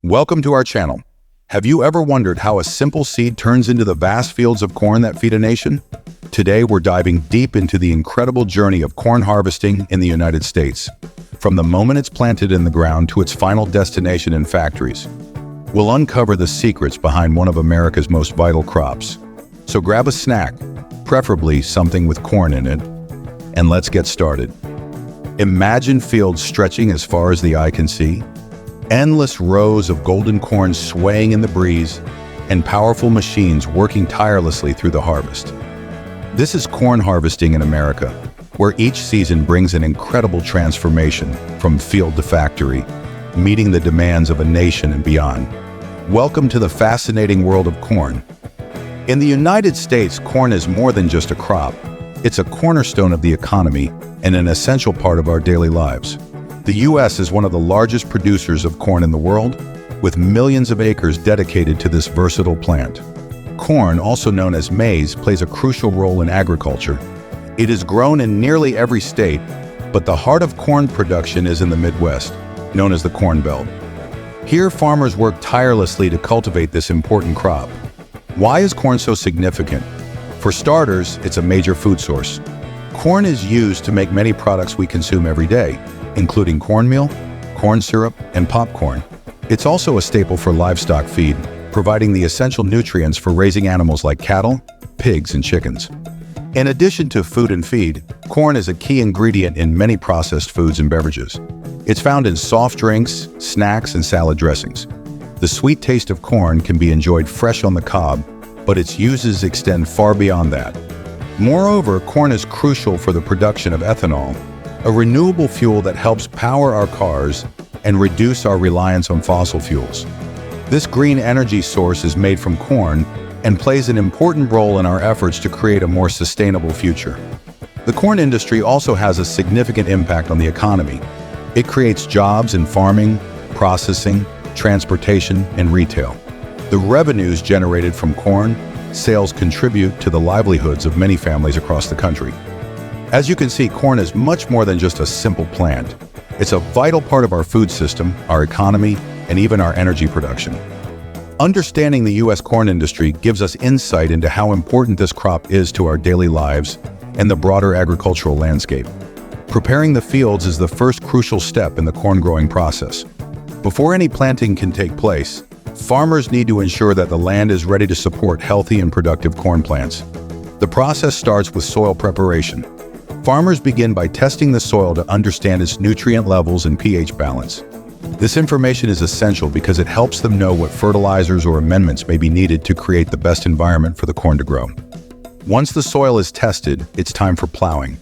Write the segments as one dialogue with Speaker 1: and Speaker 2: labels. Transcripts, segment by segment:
Speaker 1: Welcome to our channel. Have you ever wondered how a simple seed turns into the vast fields of corn that feed a nation? Today, we're diving deep into the incredible journey of corn harvesting in the United States, from the moment it's planted in the ground to its final destination in factories. We'll uncover the secrets behind one of America's most vital crops. So grab a snack, preferably something with corn in it, and let's get started. Imagine fields stretching as far as the eye can see, endless rows of golden corn swaying in the breeze, and powerful machines working tirelessly through the harvest. This is corn harvesting in America, where each season brings an incredible transformation from field to factory, meeting the demands of a nation and beyond. Welcome to the fascinating world of corn. In the United States, corn is more than just a crop. It's a cornerstone of the economy and an essential part of our daily lives. The U.S. is one of the largest producers of corn in the world, with millions of acres dedicated to this versatile plant. Corn, also known as maize, plays a crucial role in agriculture. It is grown in nearly every state, but the heart of corn production is in the Midwest, known as the Corn Belt. Here, farmers work tirelessly to cultivate this important crop. Why is corn so significant? For starters, it's a major food source. Corn is used to make many products we consume every day, including cornmeal, corn syrup, and popcorn. It's also a staple for livestock feed, providing the essential nutrients for raising animals like cattle, pigs, and chickens. In addition to food and feed, corn is a key ingredient in many processed foods and beverages. It's found in soft drinks, snacks, and salad dressings. The sweet taste of corn can be enjoyed fresh on the cob, but its uses extend far beyond that. Moreover, corn is crucial for the production of ethanol, a renewable fuel that helps power our cars and reduce our reliance on fossil fuels. This green energy source is made from corn and plays an important role in our efforts to create a more sustainable future. The corn industry also has a significant impact on the economy. It creates jobs in farming, processing, transportation, and retail. The revenues generated from corn sales contribute to the livelihoods of many families across the country. As you can see, corn is much more than just a simple plant. It's a vital part of our food system, our economy, and even our energy production. Understanding the U.S. corn industry gives us insight into how important this crop is to our daily lives and the broader agricultural landscape. Preparing the fields is the first crucial step in the corn growing process. Before any planting can take place, farmers need to ensure that the land is ready to support healthy and productive corn plants. The process starts with soil preparation. Farmers begin by testing the soil to understand its nutrient levels and pH balance. This information is essential because it helps them know what fertilizers or amendments may be needed to create the best environment for the corn to grow. Once the soil is tested, it's time for plowing.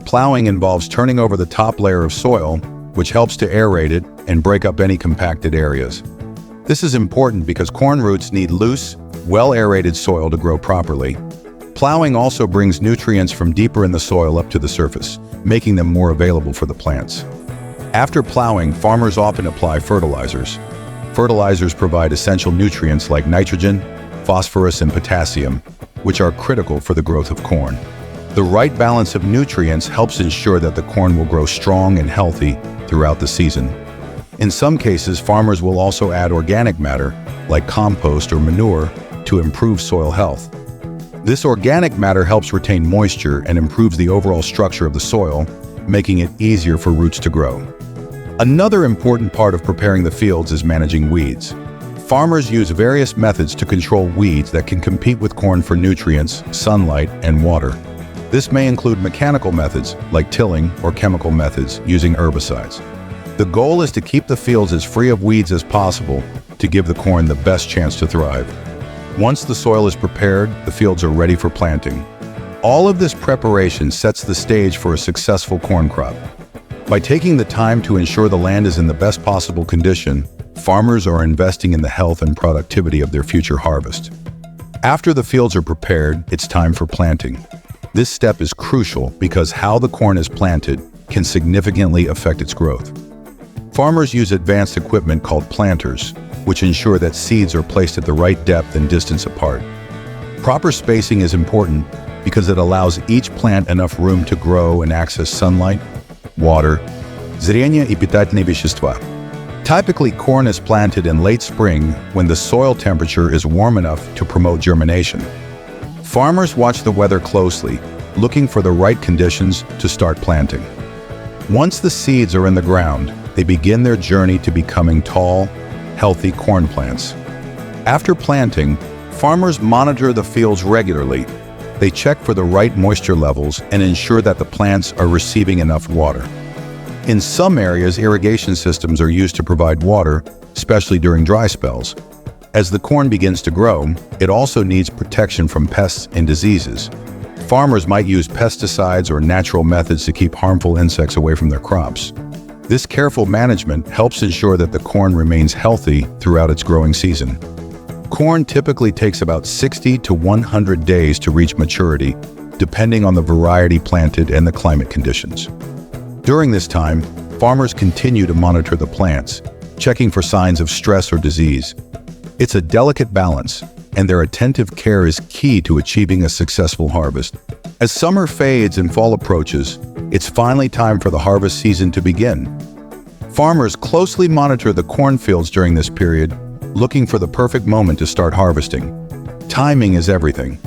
Speaker 1: Plowing involves turning over the top layer of soil, which helps to aerate it and break up any compacted areas. This is important because corn roots need loose, well-aerated soil to grow properly. Plowing also brings nutrients from deeper in the soil up to the surface, making them more available for the plants. After plowing, farmers often apply fertilizers. Fertilizers provide essential nutrients like nitrogen, phosphorus, and potassium, which are critical for the growth of corn. The right balance of nutrients helps ensure that the corn will grow strong and healthy throughout the season. In some cases, farmers will also add organic matter, like compost or manure, to improve soil health. This organic matter helps retain moisture and improves the overall structure of the soil, making it easier for roots to grow. Another important part of preparing the fields is managing weeds. Farmers use various methods to control weeds that can compete with corn for nutrients, sunlight, and water. This may include mechanical methods like tilling or chemical methods using herbicides. The goal is to keep the fields as free of weeds as possible to give the corn the best chance to thrive. Once the soil is prepared, the fields are ready for planting. All of this preparation sets the stage for a successful corn crop. By taking the time to ensure the land is in the best possible condition, farmers are investing in the health and productivity of their future harvest. After the fields are prepared, it's time for planting. This step is crucial because how the corn is planted can significantly affect its growth. Farmers use advanced equipment called planters, which ensure that seeds are placed at the right depth and distance apart. Proper spacing is important because it allows each plant enough room to grow and access sunlight, water, зрение и питательные вещества. Typically, corn is planted in late spring when the soil temperature is warm enough to promote germination. Farmers watch the weather closely, looking for the right conditions to start planting. Once the seeds are in the ground, they begin their journey to becoming tall, healthy corn plants. After planting, farmers monitor the fields regularly. They check for the right moisture levels and ensure that the plants are receiving enough water. In some areas, irrigation systems are used to provide water, especially during dry spells. As the corn begins to grow, it also needs protection from pests and diseases. Farmers might use pesticides or natural methods to keep harmful insects away from their crops. This careful management helps ensure that the corn remains healthy throughout its growing season. Corn typically takes about 60 to 100 days to reach maturity, depending on the variety planted and the climate conditions. During this time, farmers continue to monitor the plants, checking for signs of stress or disease. It's a delicate balance, and their attentive care is key to achieving a successful harvest. As summer fades and fall approaches, it's finally time for the harvest season to begin. Farmers closely monitor the cornfields during this period, looking for the perfect moment to start harvesting. Timing is everything.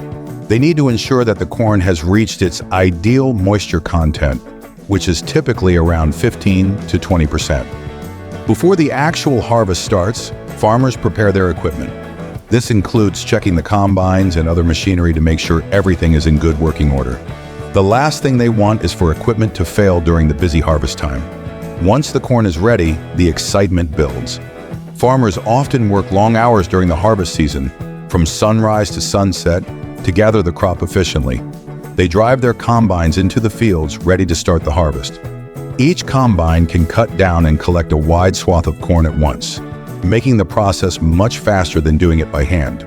Speaker 1: They need to ensure that the corn has reached its ideal moisture content, which is typically around 15 to 20%. Before the actual harvest starts, farmers prepare their equipment. This includes checking the combines and other machinery to make sure everything is in good working order. The last thing they want is for equipment to fail during the busy harvest time. Once the corn is ready, the excitement builds. Farmers often work long hours during the harvest season, from sunrise to sunset, to gather the crop efficiently. They drive their combines into the fields ready to start the harvest. Each combine can cut down and collect a wide swath of corn at once, making the process much faster than doing it by hand.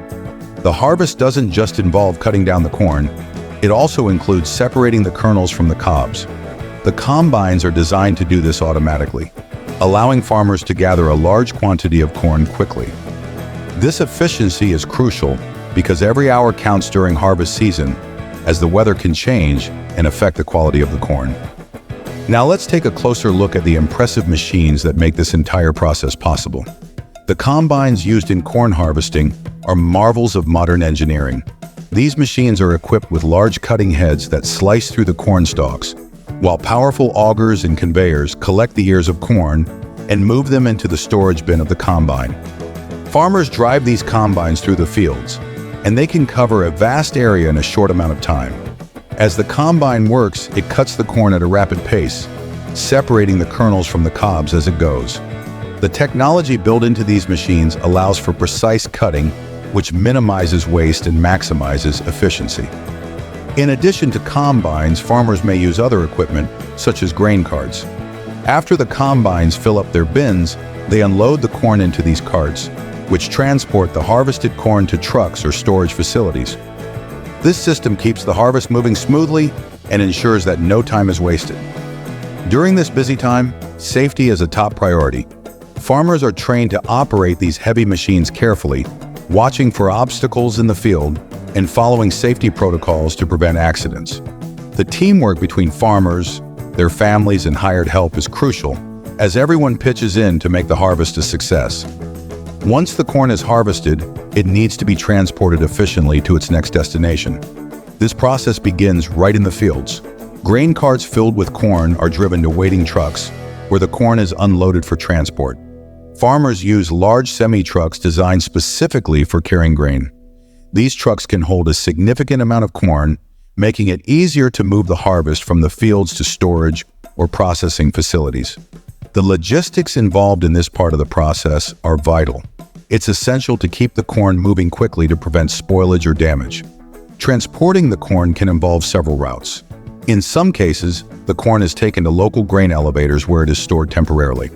Speaker 1: The harvest doesn't just involve cutting down the corn, it also includes separating the kernels from the cobs. The combines are designed to do this automatically, allowing farmers to gather a large quantity of corn quickly. This efficiency is crucial because every hour counts during harvest season, as the weather can change and affect the quality of the corn. Now let's take a closer look at the impressive machines that make this entire process possible. The combines used in corn harvesting are marvels of modern engineering. These machines are equipped with large cutting heads that slice through the corn stalks, while powerful augers and conveyors collect the ears of corn and move them into the storage bin of the combine. Farmers drive these combines through the fields, and they can cover a vast area in a short amount of time. As the combine works, it cuts the corn at a rapid pace, separating the kernels from the cobs as it goes. The technology built into these machines allows for precise cutting, which minimizes waste and maximizes efficiency. In addition to combines, farmers may use other equipment, such as grain carts. After the combines fill up their bins, they unload the corn into these carts, which transport the harvested corn to trucks or storage facilities. This system keeps the harvest moving smoothly and ensures that no time is wasted. During this busy time, safety is a top priority. Farmers are trained to operate these heavy machines carefully, watching for obstacles in the field and following safety protocols to prevent accidents. The teamwork between farmers, their families, and hired help is crucial, as everyone pitches in to make the harvest a success. Once the corn is harvested, it needs to be transported efficiently to its next destination. This process begins right in the fields. Grain carts filled with corn are driven to waiting trucks, where the corn is unloaded for transport. Farmers use large semi-trucks designed specifically for carrying grain. These trucks can hold a significant amount of corn, making it easier to move the harvest from the fields to storage or processing facilities. The logistics involved in this part of the process are vital. It's essential to keep the corn moving quickly to prevent spoilage or damage. Transporting the corn can involve several routes. In some cases, the corn is taken to local grain elevators where it is stored temporarily.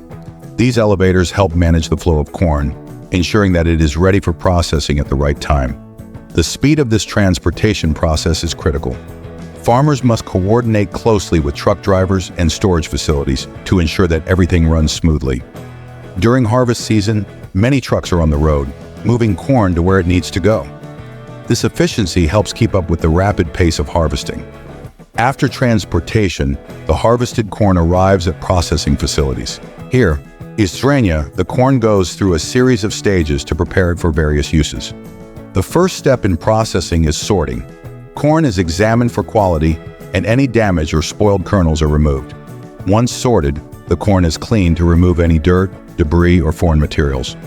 Speaker 1: These elevators help manage the flow of corn, ensuring that it is ready for processing at the right time. The speed of this transportation process is critical. Farmers must coordinate closely with truck drivers and storage facilities to ensure that everything runs smoothly. During harvest season, many trucks are on the road, moving corn to where it needs to go. This efficiency helps keep up with the rapid pace of harvesting. After transportation, the harvested corn arrives at processing facilities. Here, Isrania, the corn goes through a series of stages to prepare it for various uses. The first step in processing is sorting. Corn is examined for quality, and any damaged or spoiled kernels are removed. Once sorted, the corn is cleaned to remove any dirt, debris, or foreign materials.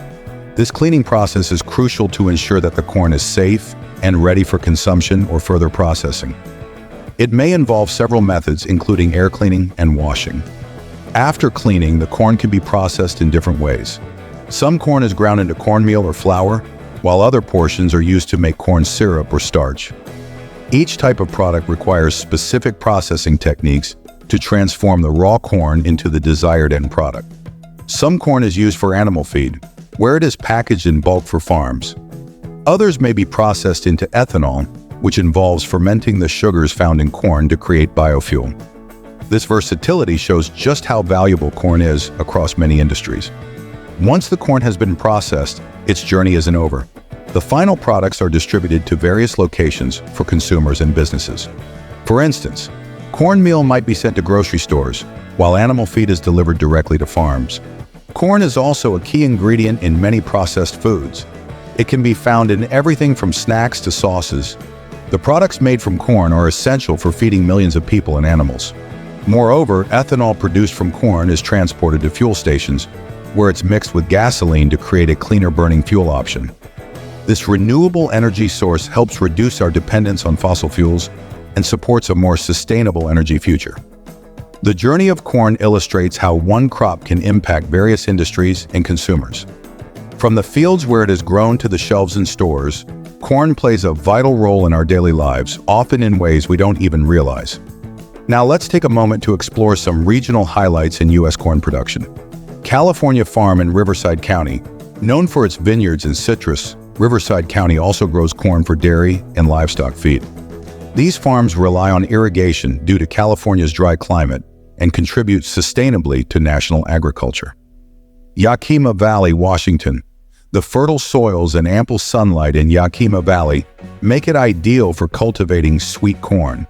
Speaker 1: This cleaning process is crucial to ensure that the corn is safe and ready for consumption or further processing. It may involve several methods, including air cleaning and washing. After cleaning, the corn can be processed in different ways. Some corn is ground into cornmeal or flour, while other portions are used to make corn syrup or starch. Each type of product requires specific processing techniques to transform the raw corn into the desired end product. Some corn is used for animal feed, where it is packaged in bulk for farms. Others may be processed into ethanol, which involves fermenting the sugars found in corn to create biofuel. This versatility shows just how valuable corn is across many industries. Once the corn has been processed, its journey isn't over. The final products are distributed to various locations for consumers and businesses. For instance, cornmeal might be sent to grocery stores, while animal feed is delivered directly to farms. Corn is also a key ingredient in many processed foods. It can be found in everything from snacks to sauces. The products made from corn are essential for feeding millions of people and animals. Moreover, ethanol produced from corn is transported to fuel stations, where it's mixed with gasoline to create a cleaner burning fuel option. This renewable energy source helps reduce our dependence on fossil fuels and supports a more sustainable energy future. The journey of corn illustrates how one crop can impact various industries and consumers. From the fields where it is grown to the shelves in stores, corn plays a vital role in our daily lives, often in ways we don't even realize. Now let's take a moment to explore some regional highlights in U.S. corn production. California Farm in Riverside County, known for its vineyards and citrus, Riverside County also grows corn for dairy and livestock feed. These farms rely on irrigation due to California's dry climate and contribute sustainably to national agriculture. Yakima Valley, Washington. The fertile soils and ample sunlight in Yakima Valley make it ideal for cultivating sweet corn.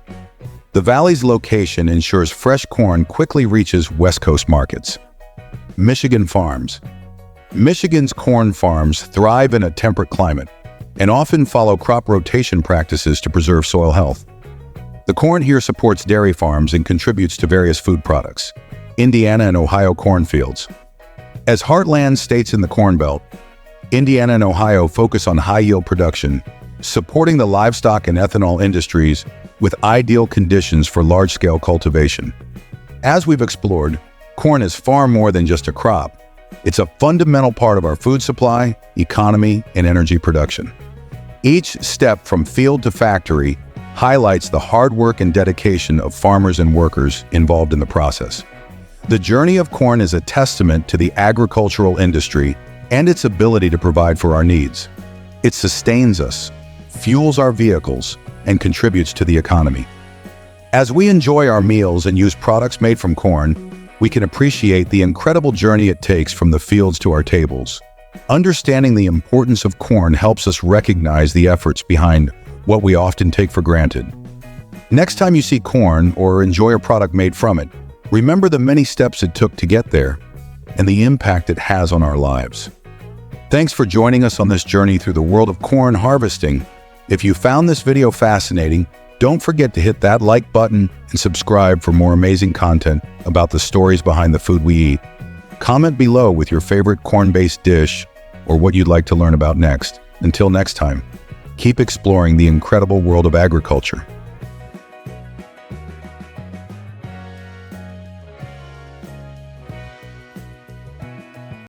Speaker 1: The valley's location ensures fresh corn quickly reaches West Coast markets. Michigan farms. Michigan's corn farms thrive in a temperate climate and often follow crop rotation practices to preserve soil health. The corn here supports dairy farms and contributes to various food products. Indiana and Ohio cornfields. As heartland states in the Corn Belt, Indiana and Ohio focus on high-yield production, supporting the livestock and ethanol industries with ideal conditions for large-scale cultivation. As we've explored, corn is far more than just a crop. It's a fundamental part of our food supply, economy, and energy production. Each step from field to factory highlights the hard work and dedication of farmers and workers involved in the process. The journey of corn is a testament to the agricultural industry and its ability to provide for our needs. It sustains us, fuels our vehicles, and contributes to the economy. As we enjoy our meals and use products made from corn, we can appreciate the incredible journey it takes from the fields to our tables. Understanding the importance of corn helps us recognize the efforts behind what we often take for granted. Next time you see corn or enjoy a product made from it, remember the many steps it took to get there and the impact it has on our lives. Thanks for joining us on this journey through the world of corn harvesting. If you found this video fascinating, don't forget to hit that like button and subscribe for more amazing content about the stories behind the food we eat. Comment below with your favorite corn-based dish or what you'd like to learn about next. Until next time, keep exploring the incredible world of agriculture.